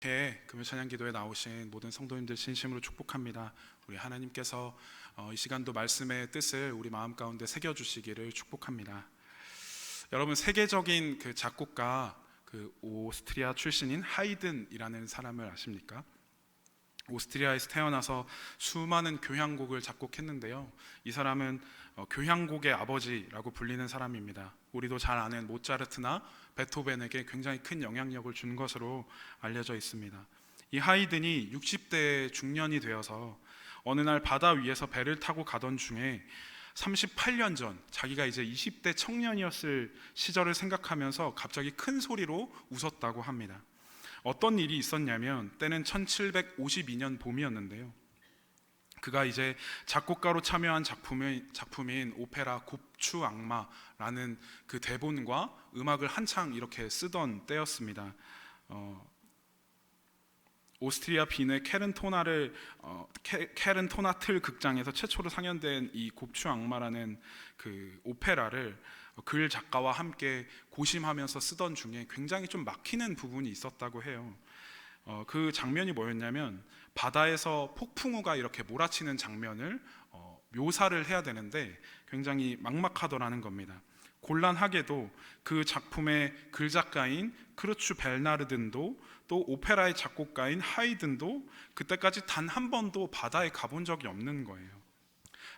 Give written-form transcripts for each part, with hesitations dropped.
금요 찬양 기도에 나오신 모든 성도님들 진심으로 축복합니다. 우리 하나님께서 이 시간도 말씀의 뜻을 우리 마음 가운데 새겨 주시기를 축복합니다. 여러분, 세계적인 그 작곡가, 그 오스트리아 출신인 하이든이라는 사람을 아십니까? 오스트리아에서 태어나서 수많은 교향곡을 작곡했는데요. 이 사람은 교향곡의 아버지라고 불리는 사람입니다. 우리도 잘 아는 모차르트나 베토벤에게 굉장히 큰 영향력을 준 것으로 알려져 있습니다. 이 하이든이 60대 중년이 되어서 어느 날 바다 위에서 배를 타고 가던 중에 38년 전 자기가 이제 20대 청년이었을 시절을 생각하면서 갑자기 큰 소리로 웃었다고 합니다. 어떤 일이 있었냐면 때는 1752년 봄이었는데요. 그가 이제 작곡가로 참여한 작품인 오페라 곱추 악마라는 그 대본과 음악을 한창 이렇게 쓰던 때였습니다. 오스트리아 빈의 케른토나틀 극장에서 최초로 상연된 이 곱추 악마라는 그 오페라를 글 작가와 함께 고심하면서 쓰던 중에 굉장히 좀 막히는 부분이 있었다고 해요. 그 장면이 뭐였냐면 바다에서 폭풍우가 이렇게 몰아치는 장면을 묘사를 해야 되는데 굉장히 막막하더라는 겁니다. 곤란하게도 그 작품의 글 작가인 크루츠 벨나르든도 또 오페라의 작곡가인 하이든도 그때까지 단 한 번도 바다에 가본 적이 없는 거예요.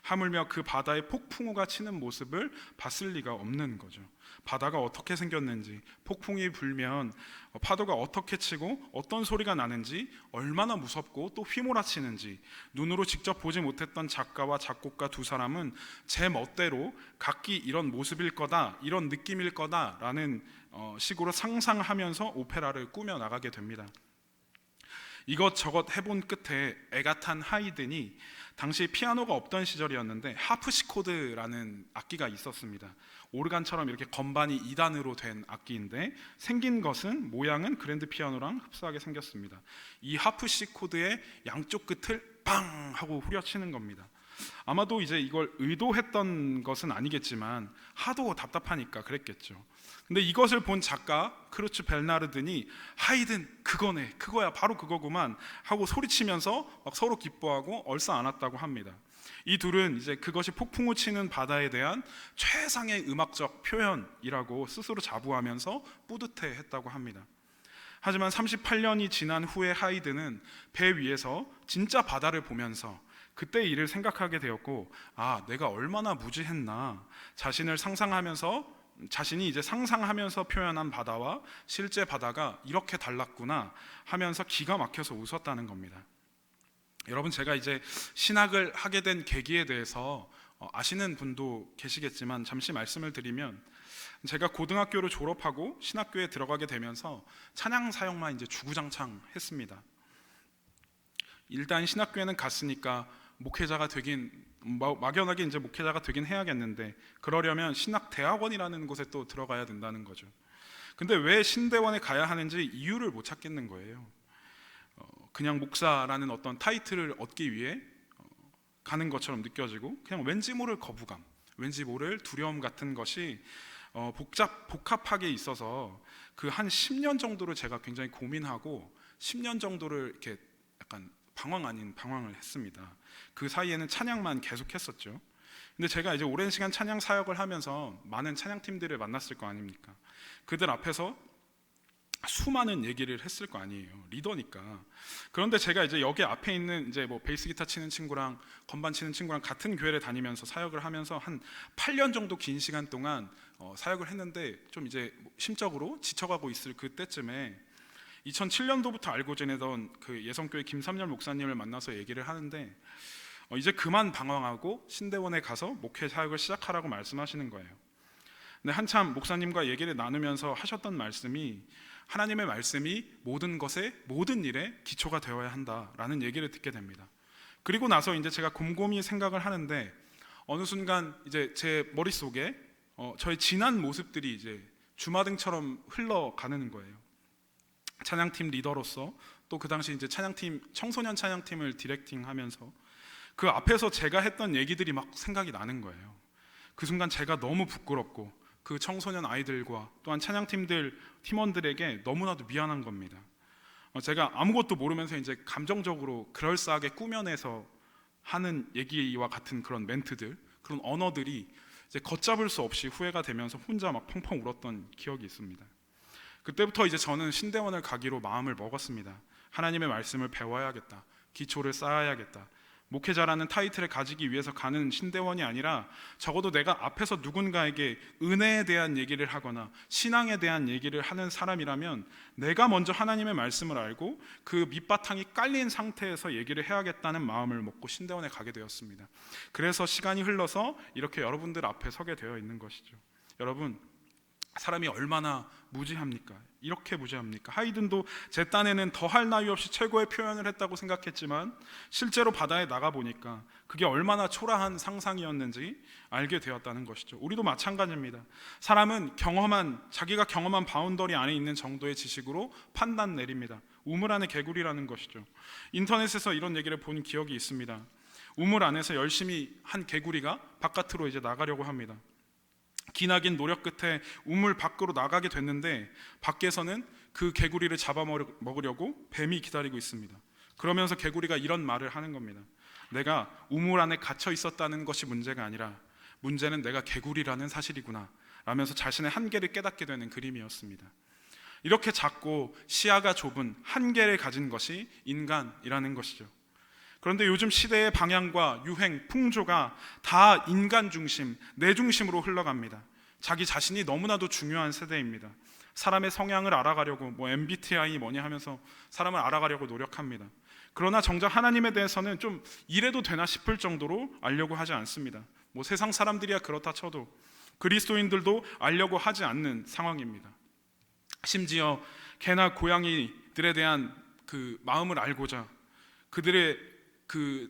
하물며 그 바다에 폭풍우가 치는 모습을 봤을 리가 없는 거죠. 바다가 어떻게 생겼는지, 폭풍이 불면 파도가 어떻게 치고 어떤 소리가 나는지, 얼마나 무섭고 또 휘몰아치는지 눈으로 직접 보지 못했던 작가와 작곡가 두 사람은 제 멋대로 각기 이런 모습일 거다, 이런 느낌일 거다라는 식으로 상상하면서 오페라를 꾸며 나가게 됩니다. 이것저것 해본 끝에 애가 탄 하이든이 당시 피아노가 없던 시절이었는데 하프시코드라는 악기가 있었습니다. 오르간처럼 이렇게 건반이 2단으로 된 악기인데 생긴 것은 모양은 그랜드 피아노랑 흡사하게 생겼습니다. 이 하프시코드의 양쪽 끝을 빵 하고 후려치는 겁니다. 아마도 이제 이걸 의도했던 것은 아니겠지만 하도 답답하니까 그랬겠죠. 근데 이것을 본 작가 크루츠 벨나르든이 하이든 그거네, 그거야, 바로 그거구만 하고 소리치면서 막 서로 기뻐하고 얼싸안았다고 합니다. 이 둘은 이제 그것이 폭풍우 치는 바다에 대한 최상의 음악적 표현이라고 스스로 자부하면서 뿌듯해했다고 합니다. 하지만 38년이 지난 후에 하이든은 배 위에서 진짜 바다를 보면서 그때 일을 생각하게 되었고, 내가 얼마나 무지했나, 자신이 이제 상상하면서 표현한 바다와 실제 바다가 이렇게 달랐구나 하면서 기가 막혀서 웃었다는 겁니다. 여러분, 제가 이제 신학을 하게 된 계기에 대해서 아시는 분도 계시겠지만 잠시 말씀을 드리면, 제가 고등학교를 졸업하고 신학교에 들어가게 되면서 찬양 사역만 이제 주구장창 했습니다. 일단 신학교에는 갔으니까 막연하게 이제 목회자가 되긴 해야겠는데, 그러려면 신학대학원이라는 곳에 또 들어가야 된다는 거죠. 근데 왜 신대원에 가야 하는지 이유를 못 찾겠는 거예요. 그냥 목사라는 어떤 타이틀을 얻기 위해 가는 것처럼 느껴지고, 그냥 왠지 모를 거부감, 왠지 모를 두려움 같은 것이 복합하게 있어서 그 한 10년 정도를 제가 굉장히 고민하고 10년 정도를 이렇게 약간 방황 아닌 방황을 했습니다. 그 사이에는 찬양만 계속했었죠. 근데 제가 이제 오랜 시간 찬양 사역을 하면서 많은 찬양팀들을 만났을 거 아닙니까? 그들 앞에서 수많은 얘기를 했을 거 아니에요. 리더니까. 그런데 제가 이제 여기 앞에 있는 이제 뭐 베이스 기타 치는 친구랑 건반 치는 친구랑 같은 교회를 다니면서 사역을 하면서 한 8년 정도 긴 시간 동안 사역을 했는데, 좀 이제 심적으로 지쳐가고 있을 그때쯤에 2007년도부터 알고 지내던 그 예성교회 김삼열 목사님을 만나서 얘기를 하는데, 이제 그만 방황하고 신대원에 가서 목회 사역을 시작하라고 말씀하시는 거예요. 근데 한참 목사님과 얘기를 나누면서 하셨던 말씀이, 하나님의 말씀이 모든 것에, 모든 일에 기초가 되어야 한다라는 얘기를 듣게 됩니다. 그리고 나서 이제 제가 곰곰이 생각을 하는데, 어느 순간 이제 제 머릿속에 저의 지난 모습들이 이제 주마등처럼 흘러가는 거예요. 찬양팀 리더로서, 또 그 당시 이제 청소년 찬양팀을 디렉팅하면서 그 앞에서 제가 했던 얘기들이 막 생각이 나는 거예요. 그 순간 제가 너무 부끄럽고 그 청소년 아이들과 또한 찬양팀들 팀원들에게 너무나도 미안한 겁니다. 제가 아무것도 모르면서 이제 감정적으로 그럴싸하게 꾸며내서 하는 얘기와 같은 그런 멘트들, 그런 언어들이 이제 걷잡을 수 없이 후회가 되면서 혼자 막 펑펑 울었던 기억이 있습니다. 그때부터 이제 저는 신대원을 가기로 마음을 먹었습니다. 하나님의 말씀을 배워야겠다. 기초를 쌓아야겠다. 목회자라는 타이틀을 가지기 위해서 가는 신대원이 아니라 적어도 내가 앞에서 누군가에게 은혜에 대한 얘기를 하거나 신앙에 대한 얘기를 하는 사람이라면 내가 먼저 하나님의 말씀을 알고 그 밑바탕이 깔린 상태에서 얘기를 해야겠다는 마음을 먹고 신대원에 가게 되었습니다. 그래서 시간이 흘러서 이렇게 여러분들 앞에 서게 되어 있는 것이죠. 여러분, 사람이 얼마나 무지합니까? 이렇게 무지합니까? 하이든도 제 딴에는 더할 나위 없이 최고의 표현을 했다고 생각했지만 실제로 바다에 나가보니까 그게 얼마나 초라한 상상이었는지 알게 되었다는 것이죠. 우리도 마찬가지입니다. 사람은 자기가 경험한 바운더리 안에 있는 정도의 지식으로 판단 내립니다. 우물 안의 개구리라는 것이죠. 인터넷에서 이런 얘기를 본 기억이 있습니다. 우물 안에서 열심히 한 개구리가 바깥으로 이제 나가려고 합니다. 기나긴 노력 끝에 우물 밖으로 나가게 됐는데 밖에서는 그 개구리를 잡아먹으려고 뱀이 기다리고 있습니다. 그러면서 개구리가 이런 말을 하는 겁니다. 내가 우물 안에 갇혀 있었다는 것이 문제가 아니라 문제는 내가 개구리라는 사실이구나 라면서 자신의 한계를 깨닫게 되는 그림이었습니다. 이렇게 작고 시야가 좁은 한계를 가진 것이 인간이라는 것이죠. 그런데 요즘 시대의 방향과 유행, 풍조가 다 인간 중심, 내 중심으로 흘러갑니다. 자기 자신이 너무나도 중요한 세대입니다. 사람의 성향을 알아가려고 MBTI 뭐냐 하면서 사람을 알아가려고 노력합니다. 그러나 정작 하나님에 대해서는 좀 이래도 되나 싶을 정도로 알려고 하지 않습니다. 세상 사람들이야 그렇다 쳐도 그리스도인들도 알려고 하지 않는 상황입니다. 심지어 개나 고양이들에 대한 그 마음을 알고자 그들의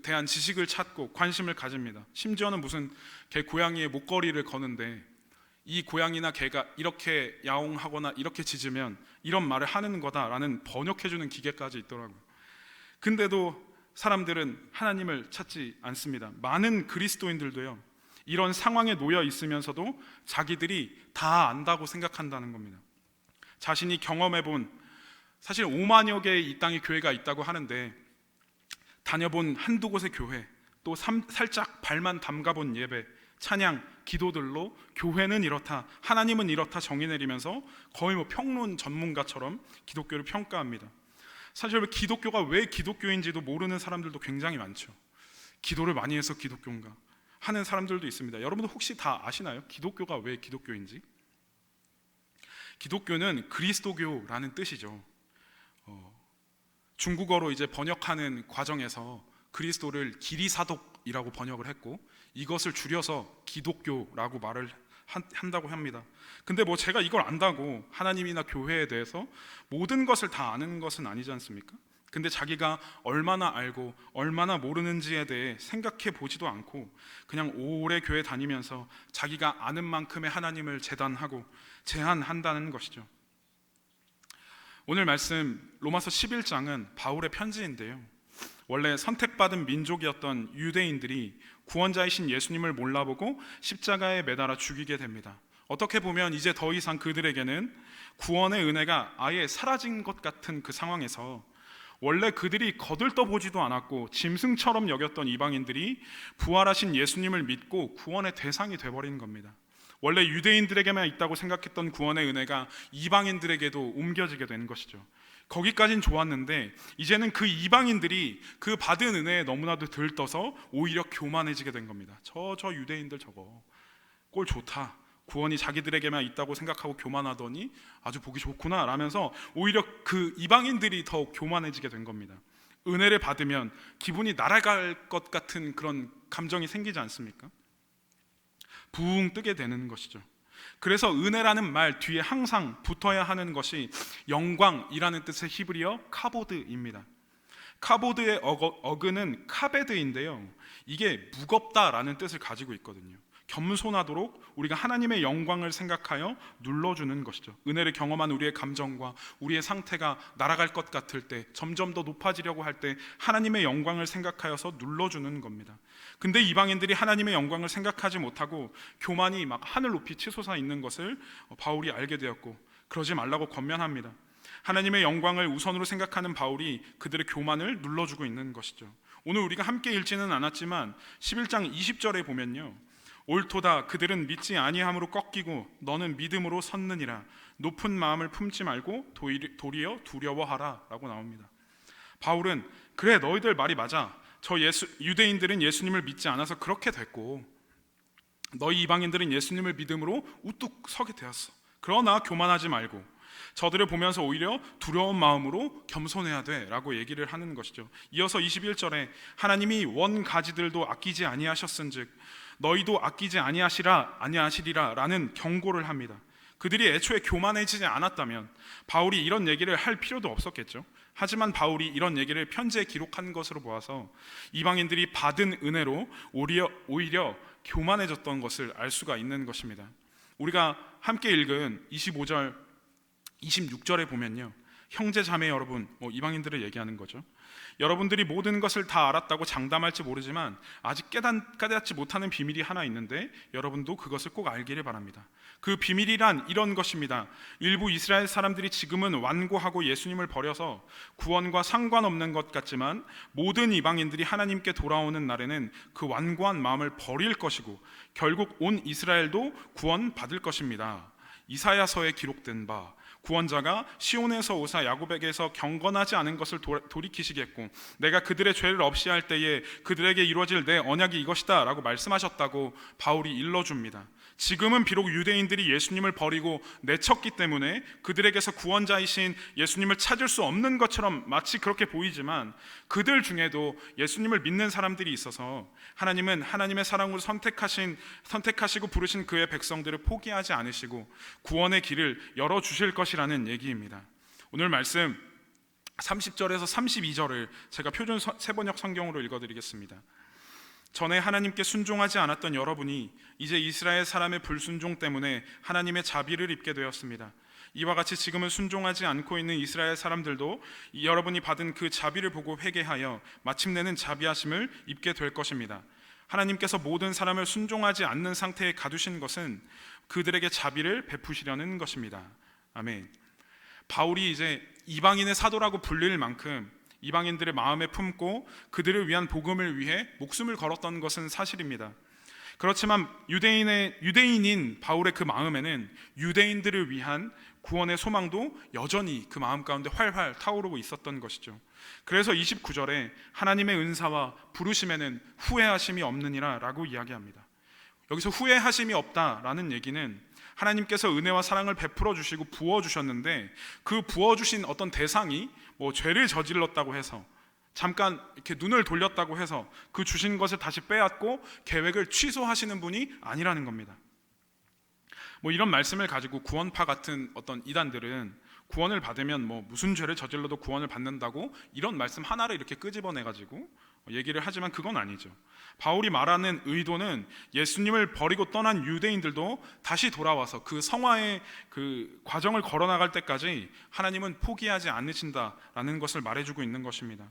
대한 지식을 찾고 관심을 가집니다. 심지어는 무슨 개 고양이의 목걸이를 거는데 이 고양이나 개가 이렇게 야옹하거나 이렇게 짖으면 이런 말을 하는 거다라는 번역해주는 기계까지 있더라고요. 근데도 사람들은 하나님을 찾지 않습니다. 많은 그리스도인들도요, 이런 상황에 놓여 있으면서도 자기들이 다 안다고 생각한다는 겁니다. 자신이 경험해본, 사실 5만여 개의 이 땅에 교회가 있다고 하는데 다녀본 한두 곳의 교회, 또 살짝 발만 담가본 예배, 찬양, 기도들로 교회는 이렇다, 하나님은 이렇다 정의 내리면서 거의 평론 전문가처럼 기독교를 평가합니다. 사실 기독교가 왜 기독교인지도 모르는 사람들도 굉장히 많죠. 기도를 많이 해서 기독교인가 하는 사람들도 있습니다. 여러분도 혹시 다 아시나요? 기독교가 왜 기독교인지? 기독교는 그리스도교라는 뜻이죠. 중국어로 이제 번역하는 과정에서 그리스도를 기리사독이라고 번역을 했고 이것을 줄여서 기독교라고 말을 한다고 합니다. 근데 제가 이걸 안다고 하나님이나 교회에 대해서 모든 것을 다 아는 것은 아니지 않습니까? 근데 자기가 얼마나 알고 얼마나 모르는지에 대해 생각해 보지도 않고 그냥 오래 교회 다니면서 자기가 아는 만큼의 하나님을 제한하고 제한한다는 것이죠. 오늘 말씀 로마서 11장은 바울의 편지인데요, 원래 선택받은 민족이었던 유대인들이 구원자이신 예수님을 몰라보고 십자가에 매달아 죽이게 됩니다. 어떻게 보면 이제 더 이상 그들에게는 구원의 은혜가 아예 사라진 것 같은 그 상황에서 원래 그들이 거들떠보지도 않았고 짐승처럼 여겼던 이방인들이 부활하신 예수님을 믿고 구원의 대상이 돼버린 겁니다. 원래 유대인들에게만 있다고 생각했던 구원의 은혜가 이방인들에게도 옮겨지게 된 것이죠. 거기까진 좋았는데 이제는 그 이방인들이 그 받은 은혜에 너무나도 들떠서 오히려 교만해지게 된 겁니다. 저 유대인들 저거 꼴 좋다, 구원이 자기들에게만 있다고 생각하고 교만하더니 아주 보기 좋구나 라면서 오히려 그 이방인들이 더 교만해지게 된 겁니다. 은혜를 받으면 기분이 날아갈 것 같은 그런 감정이 생기지 않습니까? 붕 뜨게 되는 것이죠. 그래서 은혜라는 말 뒤에 항상 붙어야 하는 것이 영광이라는 뜻의 히브리어 카보드입니다. 카보드의 어근은 카베드인데요, 이게 무겁다라는 뜻을 가지고 있거든요. 겸손하도록 우리가 하나님의 영광을 생각하여 눌러주는 것이죠. 은혜를 경험한 우리의 감정과 우리의 상태가 날아갈 것 같을 때, 점점 더 높아지려고 할 때 하나님의 영광을 생각하여서 눌러주는 겁니다. 근데 이방인들이 하나님의 영광을 생각하지 못하고 교만이 막 하늘 높이 치솟아 있는 것을 바울이 알게 되었고 그러지 말라고 권면합니다. 하나님의 영광을 우선으로 생각하는 바울이 그들의 교만을 눌러주고 있는 것이죠. 오늘 우리가 함께 읽지는 않았지만 11장 20절에 보면요, 옳도다 그들은 믿지 아니함으로 꺾이고 너는 믿음으로 섰느니라. 높은 마음을 품지 말고 도리어 두려워하라 라고 나옵니다. 바울은 그래, 너희들 말이 맞아. 유대인들은 예수님을 믿지 않아서 그렇게 됐고 너희 이방인들은 예수님을 믿음으로 우뚝 서게 되었어. 그러나 교만하지 말고 저들을 보면서 오히려 두려운 마음으로 겸손해야 돼 라고 얘기를 하는 것이죠. 이어서 21절에 하나님이 원 가지들도 아끼지 아니하셨은즉 너희도 아끼지 아니하시리라 라는 경고를 합니다. 그들이 애초에 교만해지지 않았다면 바울이 이런 얘기를 할 필요도 없었겠죠. 하지만 바울이 이런 얘기를 편지에 기록한 것으로 보아서 이방인들이 받은 은혜로 오히려 교만해졌던 것을 알 수가 있는 것입니다. 우리가 함께 읽은 25절 26절에 보면요, 형제 자매 여러분, 이방인들을 얘기하는 거죠. 여러분들이 모든 것을 다 알았다고 장담할지 모르지만 아직 깨닫지 못하는 비밀이 하나 있는데 여러분도 그것을 꼭 알기를 바랍니다. 그 비밀이란 이런 것입니다. 일부 이스라엘 사람들이 지금은 완고하고 예수님을 버려서 구원과 상관없는 것 같지만 모든 이방인들이 하나님께 돌아오는 날에는 그 완고한 마음을 버릴 것이고 결국 온 이스라엘도 구원받을 것입니다. 이사야서에 기록된 바 구원자가 시온에서 오사 야곱에게서 경건하지 않은 것을 돌이키시겠고 내가 그들의 죄를 없이 할 때에 그들에게 이루어질 내 언약이 이것이다 라고 말씀하셨다고 바울이 일러줍니다. 지금은 비록 유대인들이 예수님을 버리고 내쳤기 때문에 그들에게서 구원자이신 예수님을 찾을 수 없는 것처럼 마치 그렇게 보이지만 그들 중에도 예수님을 믿는 사람들이 있어서 하나님은 하나님의 사랑으로 선택하시고 부르신 그의 백성들을 포기하지 않으시고 구원의 길을 열어주실 것이라는 얘기입니다. 오늘 말씀 30절에서 32절을 제가 표준 세번역 성경으로 읽어드리겠습니다. 전에 하나님께 순종하지 않았던 여러분이 이제 이스라엘 사람의 불순종 때문에 하나님의 자비를 입게 되었습니다. 이와 같이 지금은 순종하지 않고 있는 이스라엘 사람들도 여러분이 받은 그 자비를 보고 회개하여 마침내는 자비하심을 입게 될 것입니다. 하나님께서 모든 사람을 순종하지 않는 상태에 가두신 것은 그들에게 자비를 베푸시려는 것입니다. 아멘. 바울이 이제 이방인의 사도라고 불릴 만큼 이방인들의 마음에 품고 그들을 위한 복음을 위해 목숨을 걸었던 것은 사실입니다. 그렇지만 유대인인 바울의 그 마음에는 유대인들을 위한 구원의 소망도 여전히 그 마음 가운데 활활 타오르고 있었던 것이죠. 그래서 29절에 하나님의 은사와 부르심에는 후회하심이 없느니라 라고 이야기합니다. 여기서 후회하심이 없다라는 얘기는 하나님께서 은혜와 사랑을 베풀어 주시고 부어 주셨는데 그 부어 주신 어떤 대상이 죄를 저질렀다고 해서 잠깐 이렇게 눈을 돌렸다고 해서 그 주신 것을 다시 빼앗고 계획을 취소하시는 분이 아니라는 겁니다. 이런 말씀을 가지고 구원파 같은 어떤 이단들은 구원을 받으면 무슨 죄를 저질러도 구원을 받는다고 이런 말씀 하나를 이렇게 끄집어내가지고 얘기를 하지만 그건 아니죠. 바울이 말하는 의도는 예수님을 버리고 떠난 유대인들도 다시 돌아와서 그 성화의 그 과정을 걸어나갈 때까지 하나님은 포기하지 않으신다라는 것을 말해주고 있는 것입니다.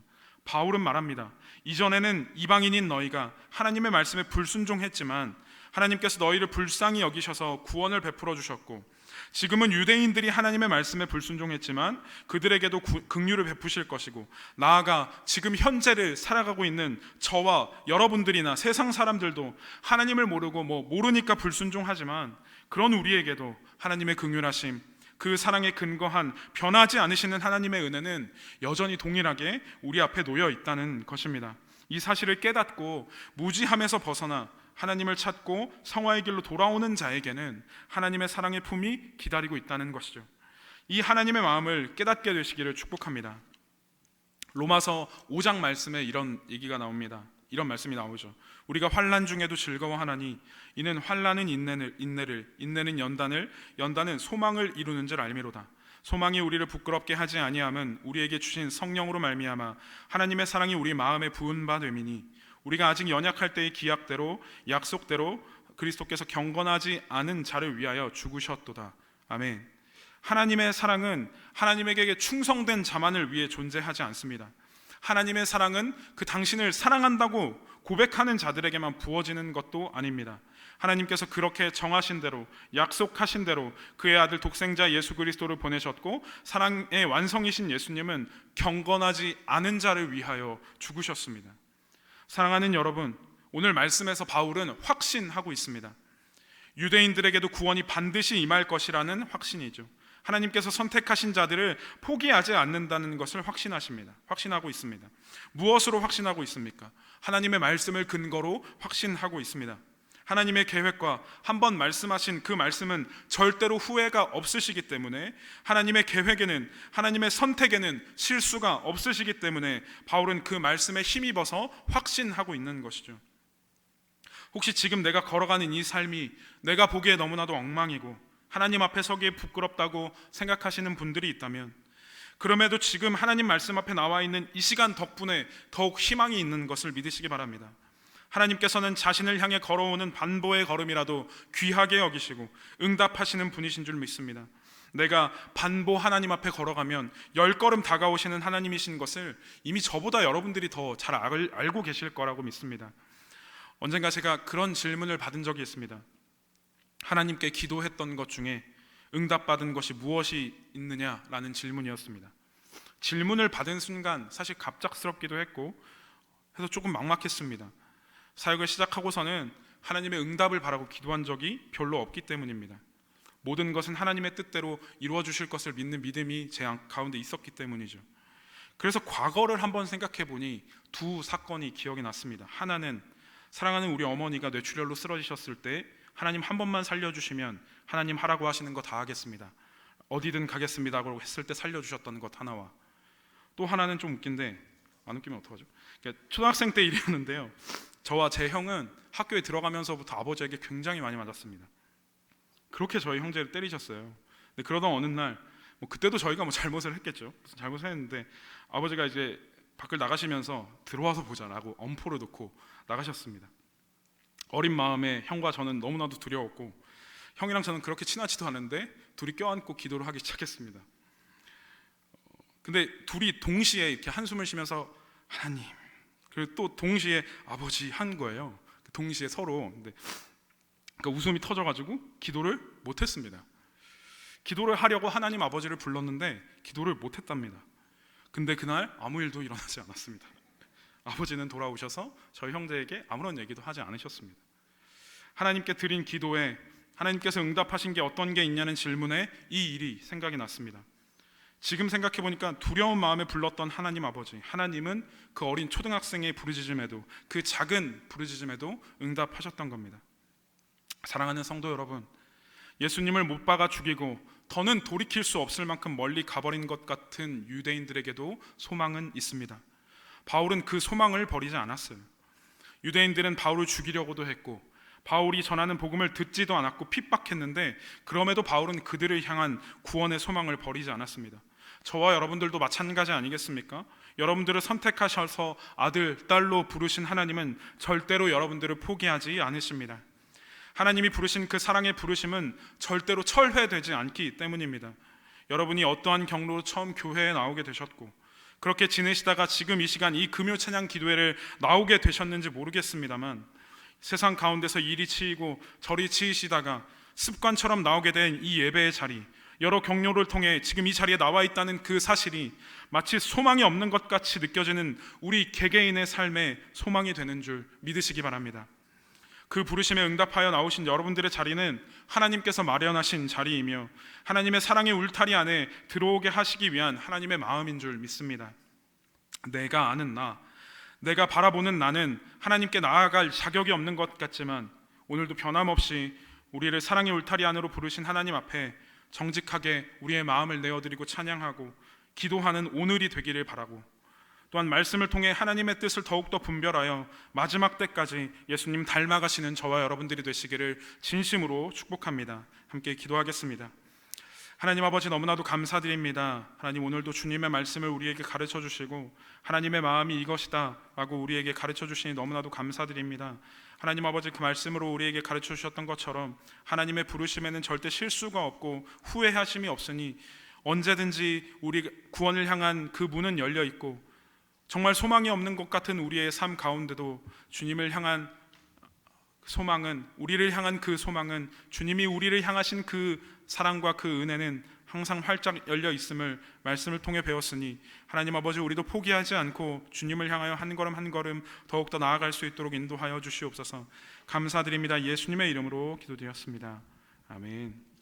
바울은 말합니다. 이전에는 이방인인 너희가 하나님의 말씀에 불순종했지만 하나님께서 너희를 불쌍히 여기셔서 구원을 베풀어 주셨고 지금은 유대인들이 하나님의 말씀에 불순종했지만 그들에게도 긍휼을 베푸실 것이고 나아가 지금 현재를 살아가고 있는 저와 여러분들이나 세상 사람들도 하나님을 모르고 모르니까 불순종하지만 그런 우리에게도 하나님의 긍휼하심, 그 사랑에 근거한 변하지 않으시는 하나님의 은혜는 여전히 동일하게 우리 앞에 놓여 있다는 것입니다. 이 사실을 깨닫고 무지함에서 벗어나 하나님을 찾고 성화의 길로 돌아오는 자에게는 하나님의 사랑의 품이 기다리고 있다는 것이죠. 이 하나님의 마음을 깨닫게 되시기를 축복합니다. 로마서 5장 말씀에 이런 얘기가 나옵니다. 이런 말씀이 나오죠. 우리가 환난 중에도 즐거워하나니 이는 환난은 인내는 연단은 소망을 이루는 줄 알미로다. 소망이 우리를 부끄럽게 하지 아니함은 우리에게 주신 성령으로 말미암아 하나님의 사랑이 우리 마음에 부은 바 됨이니 우리가 아직 연약할 때의 기약대로 약속대로 그리스도께서 경건하지 않은 자를 위하여 죽으셨도다. 아멘. 하나님의 사랑은 하나님에게 충성된 자만을 위해 존재하지 않습니다. 하나님의 사랑은 그 당신을 사랑한다고 고백하는 자들에게만 부어지는 것도 아닙니다. 하나님께서 그렇게 정하신 대로, 약속하신 대로 그의 아들 독생자 예수 그리스도를 보내셨고, 사랑의 완성이신 예수님은 경건하지 않은 자를 위하여 죽으셨습니다. 사랑하는 여러분, 오늘 말씀에서 바울은 확신하고 있습니다. 유대인들에게도 구원이 반드시 임할 것이라는 확신이죠. 하나님께서 선택하신 자들을 포기하지 않는다는 것을 확신하고 있습니다. 무엇으로 확신하고 있습니까? 하나님의 말씀을 근거로 확신하고 있습니다. 하나님의 계획과 한번 말씀하신 그 말씀은 절대로 후회가 없으시기 때문에, 하나님의 계획에는, 하나님의 선택에는 실수가 없으시기 때문에 바울은 그 말씀에 힘입어서 확신하고 있는 것이죠. 혹시 지금 내가 걸어가는 이 삶이 내가 보기에 너무나도 엉망이고 하나님 앞에 서기에 부끄럽다고 생각하시는 분들이 있다면, 그럼에도 지금 하나님 말씀 앞에 나와 있는 이 시간 덕분에 더욱 희망이 있는 것을 믿으시기 바랍니다. 하나님께서는 자신을 향해 걸어오는 반보의 걸음이라도 귀하게 여기시고 응답하시는 분이신 줄 믿습니다. 내가 반보 하나님 앞에 걸어가면 10걸음 다가오시는 하나님이신 것을 이미 저보다 여러분들이 더 잘 알고 계실 거라고 믿습니다. 언젠가 제가 그런 질문을 받은 적이 있습니다. 하나님께 기도했던 것 중에 응답받은 것이 무엇이 있느냐라는 질문이었습니다. 질문을 받은 순간 사실 갑작스럽기도 했고 해서 조금 막막했습니다. 사역을 시작하고서는 하나님의 응답을 바라고 기도한 적이 별로 없기 때문입니다. 모든 것은 하나님의 뜻대로 이루어 주실 것을 믿는 믿음이 제 가운데 있었기 때문이죠. 그래서 과거를 한번 생각해 보니 두 사건이 기억이 났습니다. 하나는 사랑하는 우리 어머니가 뇌출혈로 쓰러지셨을 때 하나님 한 번만 살려주시면 하나님 하라고 하시는 거 다 하겠습니다, 어디든 가겠습니다라고 했을 때 살려주셨던 것 하나와, 또 하나는 좀 웃긴데 안 웃기면 어떡하죠? 초등학생 때 일이었는데요, 저와 제 형은 학교에 들어가면서부터 아버지에게 굉장히 많이 맞았습니다. 그렇게 저희 형제를 때리셨어요. 근데 그러던 어느 날, 그때도 저희가 잘못을 했겠죠. 무슨 잘못을 했는데 아버지가 이제 밖을 나가시면서 들어와서 보자라고 엄포를 놓고 나가셨습니다. 어린 마음에 형과 저는 너무나도 두려웠고, 형이랑 저는 그렇게 친하지도 않은데 둘이 껴안고 기도를 하기 시작했습니다. 근데 둘이 동시에 이렇게 한숨을 쉬면서 하나님, 그리고 또 동시에 아버지 한 거예요. 동시에 서로. 근데 그러니까 웃음이 터져가지고 기도를 못했습니다. 기도를 하려고 하나님 아버지를 불렀는데 기도를 못했답니다. 근데 그날 아무 일도 일어나지 않았습니다. 아버지는 돌아오셔서 저희 형제에게 아무런 얘기도 하지 않으셨습니다. 하나님께 드린 기도에 하나님께서 응답하신 게 어떤 게 있냐는 질문에 이 일이 생각이 났습니다. 지금 생각해 보니까 두려운 마음에 불렀던 하나님 아버지, 하나님은 그 어린 초등학생의 부르짖음에도, 그 작은 부르짖음에도 응답하셨던 겁니다. 사랑하는 성도 여러분, 예수님을 못 박아 죽이고 더는 돌이킬 수 없을 만큼 멀리 가버린 것 같은 유대인들에게도 소망은 있습니다. 바울은 그 소망을 버리지 않았어요. 유대인들은 바울을 죽이려고도 했고 바울이 전하는 복음을 듣지도 않았고 핍박했는데, 그럼에도 바울은 그들을 향한 구원의 소망을 버리지 않았습니다. 저와 여러분들도 마찬가지 아니겠습니까? 여러분들을 선택하셔서 아들, 딸로 부르신 하나님은 절대로 여러분들을 포기하지 않으십니다. 하나님이 부르신 그 사랑의 부르심은 절대로 철회되지 않기 때문입니다. 여러분이 어떠한 경로로 처음 교회에 나오게 되셨고 그렇게 지내시다가 지금 이 시간 이 금요 찬양 기도회를 나오게 되셨는지 모르겠습니다만, 세상 가운데서 이리 치이고 저리 치이시다가 습관처럼 나오게 된 이 예배의 자리, 여러 경로를 통해 지금 이 자리에 나와 있다는 그 사실이 마치 소망이 없는 것 같이 느껴지는 우리 개개인의 삶의 소망이 되는 줄 믿으시기 바랍니다. 그 부르심에 응답하여 나오신 여러분들의 자리는 하나님께서 마련하신 자리이며 하나님의 사랑의 울타리 안에 들어오게 하시기 위한 하나님의 마음인 줄 믿습니다. 내가 아는 나, 내가 바라보는 나는 하나님께 나아갈 자격이 없는 것 같지만 오늘도 변함없이 우리를 사랑의 울타리 안으로 부르신 하나님 앞에 정직하게 우리의 마음을 내어드리고 찬양하고 기도하는 오늘이 되기를 바라고, 또한 말씀을 통해 하나님의 뜻을 더욱더 분별하여 마지막 때까지 예수님 닮아가시는 저와 여러분들이 되시기를 진심으로 축복합니다. 함께 기도하겠습니다. 하나님 아버지, 너무나도 감사드립니다. 하나님, 오늘도 주님의 말씀을 우리에게 가르쳐 주시고 하나님의 마음이 이것이다 라고 우리에게 가르쳐 주시니 너무나도 감사드립니다. 하나님 아버지, 그 말씀으로 우리에게 가르쳐 주셨던 것처럼 하나님의 부르심에는 절대 실수가 없고 후회하심이 없으니 언제든지 우리 구원을 향한 그 문은 열려 있고 정말 소망이 없는 것 같은 우리의 삶 가운데도 주님을 향한 소망은, 우리를 향한 그 소망은, 주님이 우리를 향하신 그 사랑과 그 은혜는 항상 활짝 열려 있음을 말씀을 통해 배웠으니, 하나님 아버지, 우리도 포기하지 않고 주님을 향하여 한 걸음 한 걸음 더욱더 나아갈 수 있도록 인도하여 주시옵소서. 감사드립니다. 예수님의 이름으로 기도드렸습니다. 아멘.